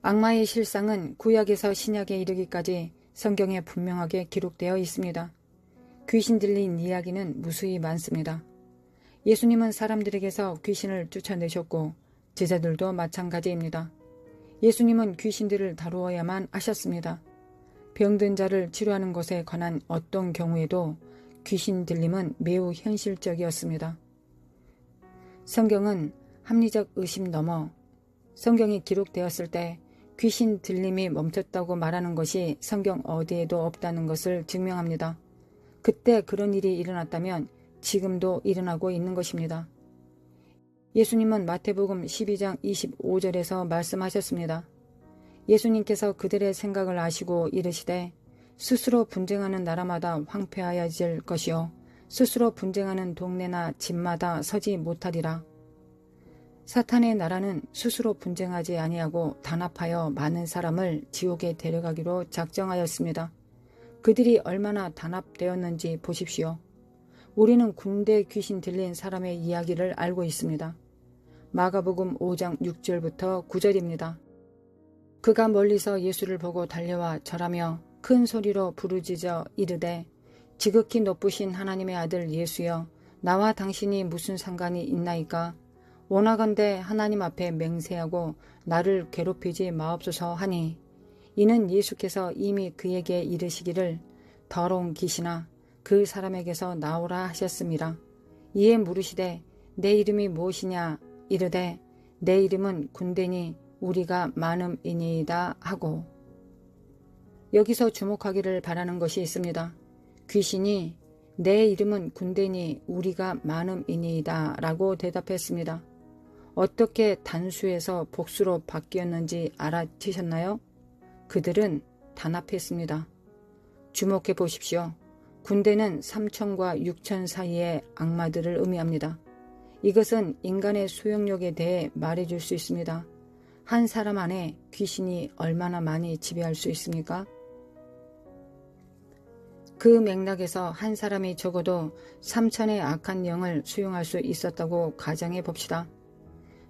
악마의 실상은 구약에서 신약에 이르기까지 성경에 분명하게 기록되어 있습니다. 귀신 들린 이야기는 무수히 많습니다. 예수님은 사람들에게서 귀신을 쫓아내셨고 제자들도 마찬가지입니다. 예수님은 귀신들을 다루어야만 하셨습니다. 병든 자를 치료하는 것에 관한 어떤 경우에도 귀신 들림은 매우 현실적이었습니다. 성경은 합리적 의심 넘어 성경이 기록되었을 때 귀신 들림이 멈췄다고 말하는 것이 성경 어디에도 없다는 것을 증명합니다. 그때 그런 일이 일어났다면 지금도 일어나고 있는 것입니다. 예수님은 마태복음 12장 25절에서 말씀하셨습니다. 예수님께서 그들의 생각을 아시고 이르시되 스스로 분쟁하는 나라마다 황폐하여질 것이요 스스로 분쟁하는 동네나 집마다 서지 못하리라. 사탄의 나라는 스스로 분쟁하지 아니하고 단합하여 많은 사람을 지옥에 데려가기로 작정하였습니다. 그들이 얼마나 단합되었는지 보십시오. 우리는 군대 귀신 들린 사람의 이야기를 알고 있습니다. 마가복음 5장 6절부터 9절입니다. 그가 멀리서 예수를 보고 달려와 절하며 큰 소리로 부르짖어 이르되 지극히 높으신 하나님의 아들 예수여 나와 당신이 무슨 상관이 있나이까. 원하건대 하나님 앞에 맹세하고 나를 괴롭히지 마옵소서 하니 이는 예수께서 이미 그에게 이르시기를 더러운 귀신아 그 사람에게서 나오라 하셨습니다. 이에 물으시되 내 이름이 무엇이냐 이르되 내 이름은 군대니 우리가 많음이니이다 하고. 여기서 주목하기를 바라는 것이 있습니다. 귀신이 내 이름은 군대니 우리가 많음이니이다 라고 대답했습니다. 어떻게 단수에서 복수로 바뀌었는지 알아채셨나요? 그들은 단합했습니다. 주목해 보십시오. 군대는 3천과 6천 사이의 악마들을 의미합니다. 이것은 인간의 소용력에 대해 말해줄 수 있습니다. 한 사람 안에 귀신이 얼마나 많이 지배할 수 있습니까? 그 맥락에서 한 사람이 적어도 3천의 악한 영을 수용할 수 있었다고 가정해 봅시다.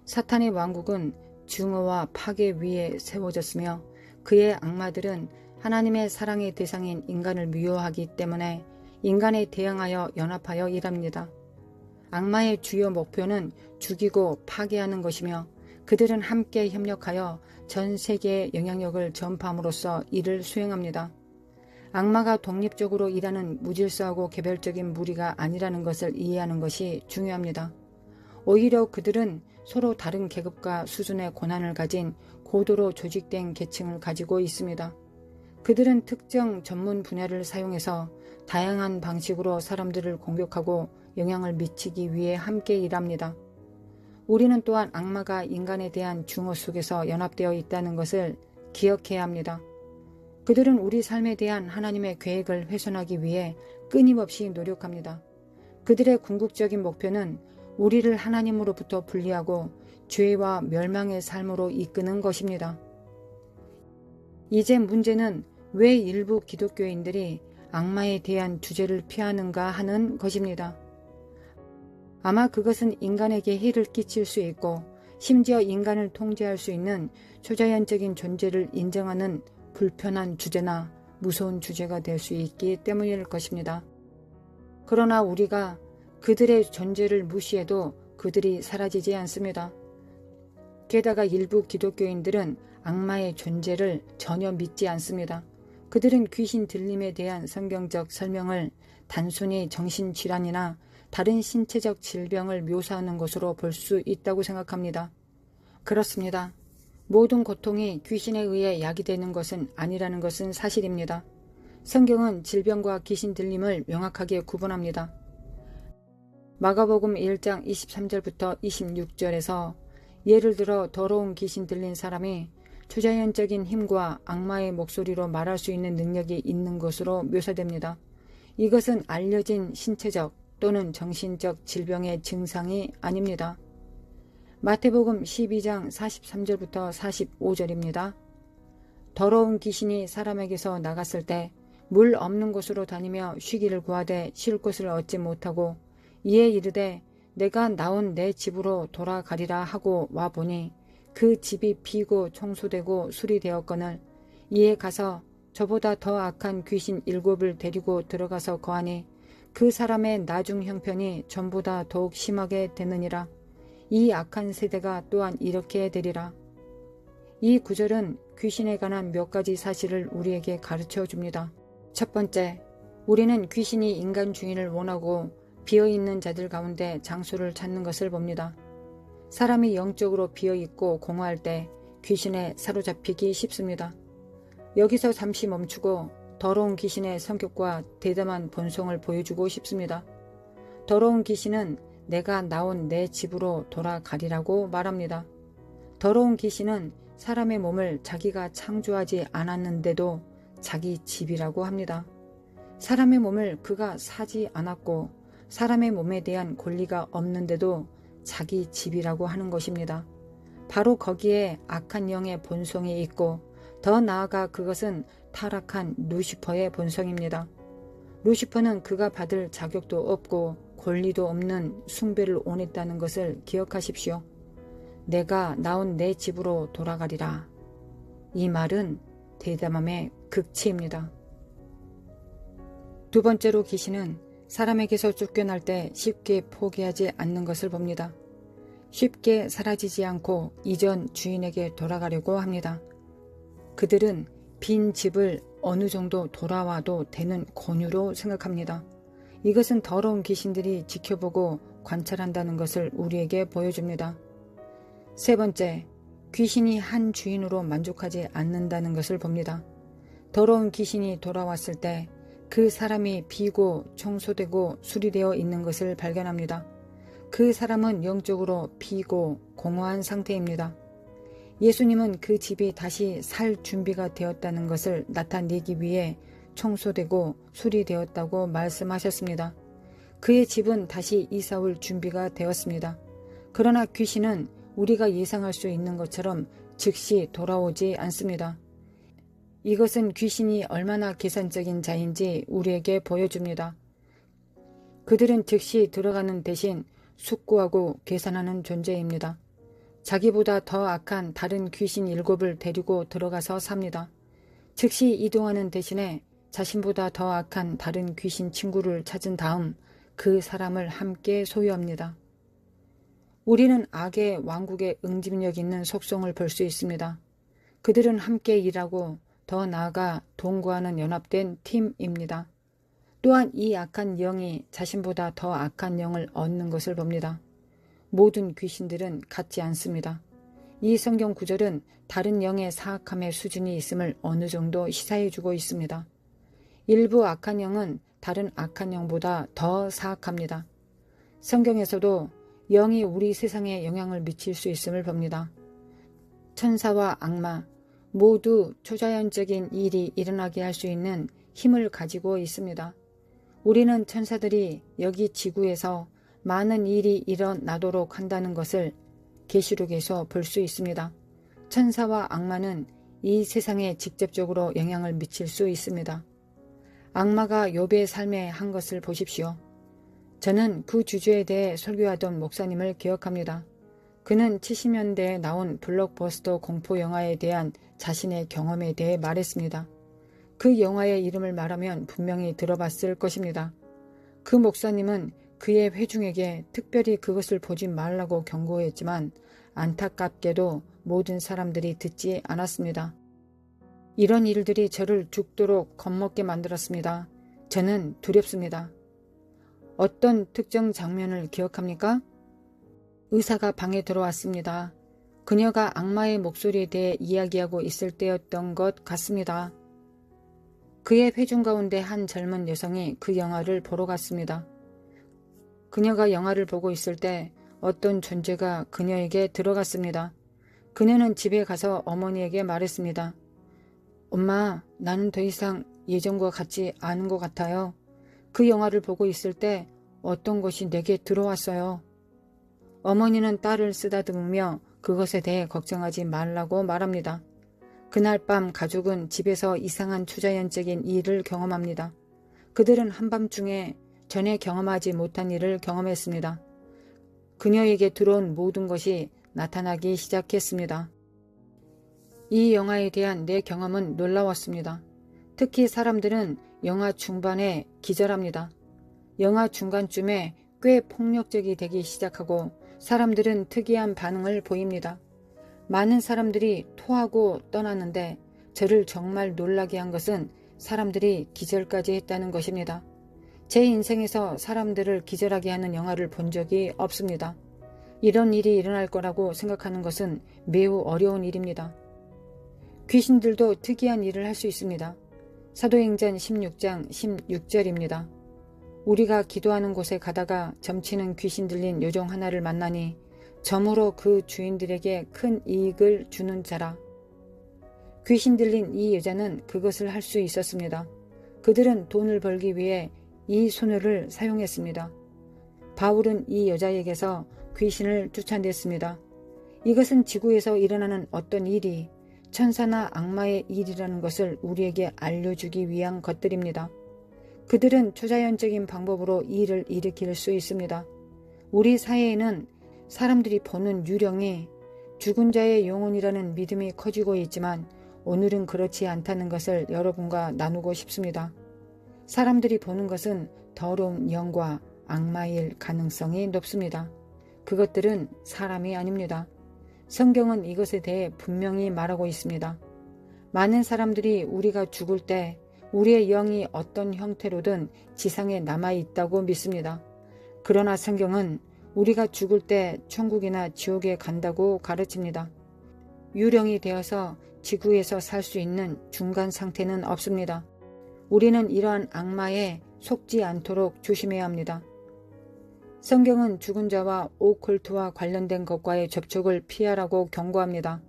사탄의 왕국은 증오와 파괴 위에 세워졌으며 그의 악마들은 하나님의 사랑의 대상인 인간을 미워하기 때문에 인간에 대항하여 연합하여 일합니다. 악마의 주요 목표는 죽이고 파괴하는 것이며 그들은 함께 협력하여 전 세계에 영향력을 전파함으로써 이를 수행합니다. 악마가 독립적으로 일하는 무질서하고 개별적인 무리가 아니라는 것을 이해하는 것이 중요합니다. 오히려 그들은 서로 다른 계급과 수준의 권한을 가진 고도로 조직된 계층을 가지고 있습니다. 그들은 특정 전문 분야를 사용해서 다양한 방식으로 사람들을 공격하고 영향을 미치기 위해 함께 일합니다. 우리는 또한 악마가 인간에 대한 증오 속에서 연합되어 있다는 것을 기억해야 합니다. 그들은 우리 삶에 대한 하나님의 계획을 훼손하기 위해 끊임없이 노력합니다. 그들의 궁극적인 목표는 우리를 하나님으로부터 분리하고 죄와 멸망의 삶으로 이끄는 것입니다. 이제 문제는 왜 일부 기독교인들이 악마에 대한 주제를 피하는가 하는 것입니다. 아마 그것은 인간에게 해를 끼칠 수 있고 심지어 인간을 통제할 수 있는 초자연적인 존재를 인정하는 불편한 주제나 무서운 주제가 될 수 있기 때문일 것입니다. 그러나 우리가 그들의 존재를 무시해도 그들이 사라지지 않습니다. 게다가 일부 기독교인들은 악마의 존재를 전혀 믿지 않습니다. 그들은 귀신 들림에 대한 성경적 설명을 단순히 정신질환이나 다른 신체적 질병을 묘사하는 것으로 볼 수 있다고 생각합니다. 그렇습니다. 모든 고통이 귀신에 의해 야기되는 것은 아니라는 것은 사실입니다. 성경은 질병과 귀신 들림을 명확하게 구분합니다. 마가복음 1장 23절부터 26절에서 예를 들어 더러운 귀신 들린 사람이 초자연적인 힘과 악마의 목소리로 말할 수 있는 능력이 있는 것으로 묘사됩니다. 이것은 알려진 신체적 또는 정신적 질병의 증상이 아닙니다. 마태복음 12장 43절부터 45절입니다. 더러운 귀신이 사람에게서 나갔을 때 물 없는 곳으로 다니며 쉬기를 구하되 쉴 곳을 얻지 못하고 이에 이르되 내가 나온 내 집으로 돌아가리라 하고 와보니 그 집이 비고 청소되고 수리되었거늘 이에 가서 저보다 더 악한 귀신 7을 데리고 들어가서 거하니 그 사람의 나중 형편이 전보다 더욱 심하게 되느니라. 이 악한 세대가 또한 이렇게 되리라. 이 구절은 귀신에 관한 몇 가지 사실을 우리에게 가르쳐 줍니다. 첫 번째, 우리는 귀신이 인간 주인을 원하고 비어있는 자들 가운데 장소를 찾는 것을 봅니다. 사람이 영적으로 비어있고 공허할 때 귀신에 사로잡히기 쉽습니다. 여기서 잠시 멈추고 더러운 귀신의 성격과 대담한 본성을 보여주고 싶습니다. 더러운 귀신은 내가 나온 내 집으로 돌아가리라고 말합니다. 더러운 귀신은 사람의 몸을 자기가 창조하지 않았는데도 자기 집이라고 합니다. 사람의 몸을 그가 사지 않았고 사람의 몸에 대한 권리가 없는데도 자기 집이라고 하는 것입니다. 바로 거기에 악한 영의 본성이 있고 더 나아가 그것은 타락한 루시퍼의 본성입니다. 루시퍼는 그가 받을 자격도 없고 권리도 없는 숭배를 원했다는 것을 기억하십시오. 내가 나온 내 집으로 돌아가리라. 이 말은 대담함의 극치입니다. 두 번째로 귀신은 사람에게서 쫓겨날 때 쉽게 포기하지 않는 것을 봅니다. 쉽게 사라지지 않고 이전 주인에게 돌아가려고 합니다. 그들은 빈 집을 어느 정도 돌아와도 되는 권유로 생각합니다. 이것은 더러운 귀신들이 지켜보고 관찰한다는 것을 우리에게 보여줍니다. 세 번째, 귀신이 한 주인으로 만족하지 않는다는 것을 봅니다. 더러운 귀신이 돌아왔을 때 그 사람이 비고 청소되고 수리되어 있는 것을 발견합니다. 그 사람은 영적으로 비고 공허한 상태입니다. 예수님은 그 집이 다시 살 준비가 되었다는 것을 나타내기 위해 청소되고 수리되었다고 말씀하셨습니다. 그의 집은 다시 이사올 준비가 되었습니다. 그러나 귀신은 우리가 예상할 수 있는 것처럼 즉시 돌아오지 않습니다. 이것은 귀신이 얼마나 계산적인 자인지 우리에게 보여줍니다. 그들은 즉시 들어가는 대신 숙고하고 계산하는 존재입니다. 자기보다 더 악한 다른 귀신 7을 데리고 들어가서 삽니다. 즉시 이동하는 대신에 자신보다 더 악한 다른 귀신 친구를 찾은 다음 그 사람을 함께 소유합니다. 우리는 악의 왕국의 응집력 있는 속성을 볼 수 있습니다. 그들은 함께 일하고 더 나아가 동거하는 연합된 팀입니다. 또한 이 악한 영이 자신보다 더 악한 영을 얻는 것을 봅니다. 모든 귀신들은 같지 않습니다. 이 성경 구절은 다른 영의 사악함의 수준이 있음을 어느 정도 시사해주고 있습니다. 일부 악한 영은 다른 악한 영보다 더 사악합니다. 성경에서도 영이 우리 세상에 영향을 미칠 수 있음을 봅니다. 천사와 악마 모두 초자연적인 일이 일어나게 할 수 있는 힘을 가지고 있습니다. 우리는 천사들이 여기 지구에서 많은 일이 일어나도록 한다는 것을 계시록에서 볼 수 있습니다. 천사와 악마는 이 세상에 직접적으로 영향을 미칠 수 있습니다. 악마가 욥의 삶에 한 것을 보십시오. 저는 그 주제에 대해 설교하던 목사님을 기억합니다. 그는 70년대에 나온 블록버스터 공포 영화에 대한 자신의 경험에 대해 말했습니다. 그 영화의 이름을 말하면 분명히 들어봤을 것입니다. 그 목사님은 그의 회중에게 특별히 그것을 보지 말라고 경고했지만 안타깝게도 모든 사람들이 듣지 않았습니다. 이런 일들이 저를 죽도록 겁먹게 만들었습니다. 저는 두렵습니다. 어떤 특정 장면을 기억합니까? 의사가 방에 들어왔습니다. 그녀가 악마의 목소리에 대해 이야기하고 있을 때였던 것 같습니다. 그의 회중 가운데 한 젊은 여성이 그 영화를 보러 갔습니다. 그녀가 영화를 보고 있을 때 어떤 존재가 그녀에게 들어갔습니다. 그녀는 집에 가서 어머니에게 말했습니다. 엄마, 나는 더 이상 예전과 같지 않은 것 같아요. 그 영화를 보고 있을 때 어떤 것이 내게 들어왔어요. 어머니는 딸을 쓰다듬으며 그것에 대해 걱정하지 말라고 말합니다. 그날 밤 가족은 집에서 이상한 초자연적인 일을 경험합니다. 그들은 한밤중에 전에 경험하지 못한 일을 경험했습니다. 그녀에게 들어온 모든 것이 나타나기 시작했습니다. 이 영화에 대한 내 경험은 놀라웠습니다. 특히 사람들은 영화 중반에 기절합니다. 영화 중간쯤에 꽤 폭력적이 되기 시작하고 사람들은 특이한 반응을 보입니다. 많은 사람들이 토하고 떠났는데 저를 정말 놀라게 한 것은 사람들이 기절까지 했다는 것입니다. 제 인생에서 사람들을 기절하게 하는 영화를 본 적이 없습니다. 이런 일이 일어날 거라고 생각하는 것은 매우 어려운 일입니다. 귀신들도 특이한 일을 할 수 있습니다. 사도행전 16장 16절입니다. 우리가 기도하는 곳에 가다가 점치는 귀신 들린 요종 하나를 만나니 점으로 그 주인들에게 큰 이익을 주는 자라. 귀신 들린 이 여자는 그것을 할 수 있었습니다. 그들은 돈을 벌기 위해 이 소녀를 사용했습니다. 바울은 이 여자에게서 귀신을 쫓아냈습니다. 이것은 지구에서 일어나는 어떤 일이 천사나 악마의 일이라는 것을 우리에게 알려주기 위한 것들입니다. 그들은 초자연적인 방법으로 일을 일으킬 수 있습니다. 우리 사회에는 사람들이 보는 유령이 죽은 자의 영혼이라는 믿음이 커지고 있지만 오늘은 그렇지 않다는 것을 여러분과 나누고 싶습니다. 사람들이 보는 것은 더러운 영과 악마일 가능성이 높습니다. 그것들은 사람이 아닙니다. 성경은 이것에 대해 분명히 말하고 있습니다. 많은 사람들이 우리가 죽을 때 우리의 영이 어떤 형태로든 지상에 남아있다고 믿습니다. 그러나 성경은 우리가 죽을 때 천국이나 지옥에 간다고 가르칩니다. 유령이 되어서 지구에서 살 수 있는 중간 상태는 없습니다. 우리는 이러한 악마에 속지 않도록 조심해야 합니다. 성경은 죽은 자와 오컬트와 관련된 것과의 접촉을 피하라고 경고합니다.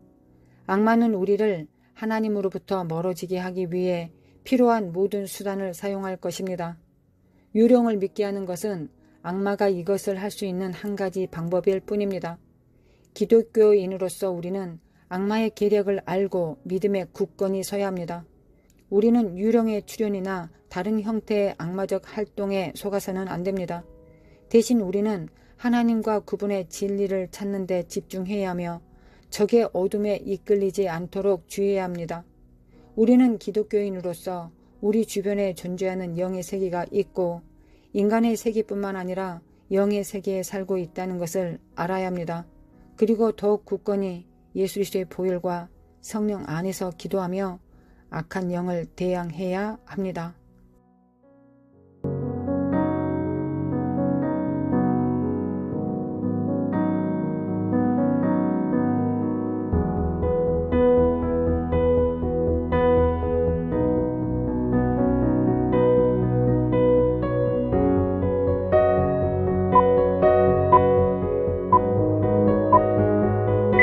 악마는 우리를 하나님으로부터 멀어지게 하기 위해 필요한 모든 수단을 사용할 것입니다. 유령을 믿게 하는 것은 악마가 이것을 할 수 있는 한 가지 방법일 뿐입니다. 기독교인으로서 우리는 악마의 계략을 알고 믿음에 굳건히 서야 합니다. 우리는 유령의 출현이나 다른 형태의 악마적 활동에 속아서는 안 됩니다. 대신 우리는 하나님과 그분의 진리를 찾는 데 집중해야 하며 적의 어둠에 이끌리지 않도록 주의해야 합니다. 우리는 기독교인으로서 우리 주변에 존재하는 영의 세계가 있고 인간의 세계뿐만 아니라 영의 세계에 살고 있다는 것을 알아야 합니다. 그리고 더욱 굳건히 예수 그리스도의 보혈과 성령 안에서 기도하며 악한 영을 대항해야 합니다.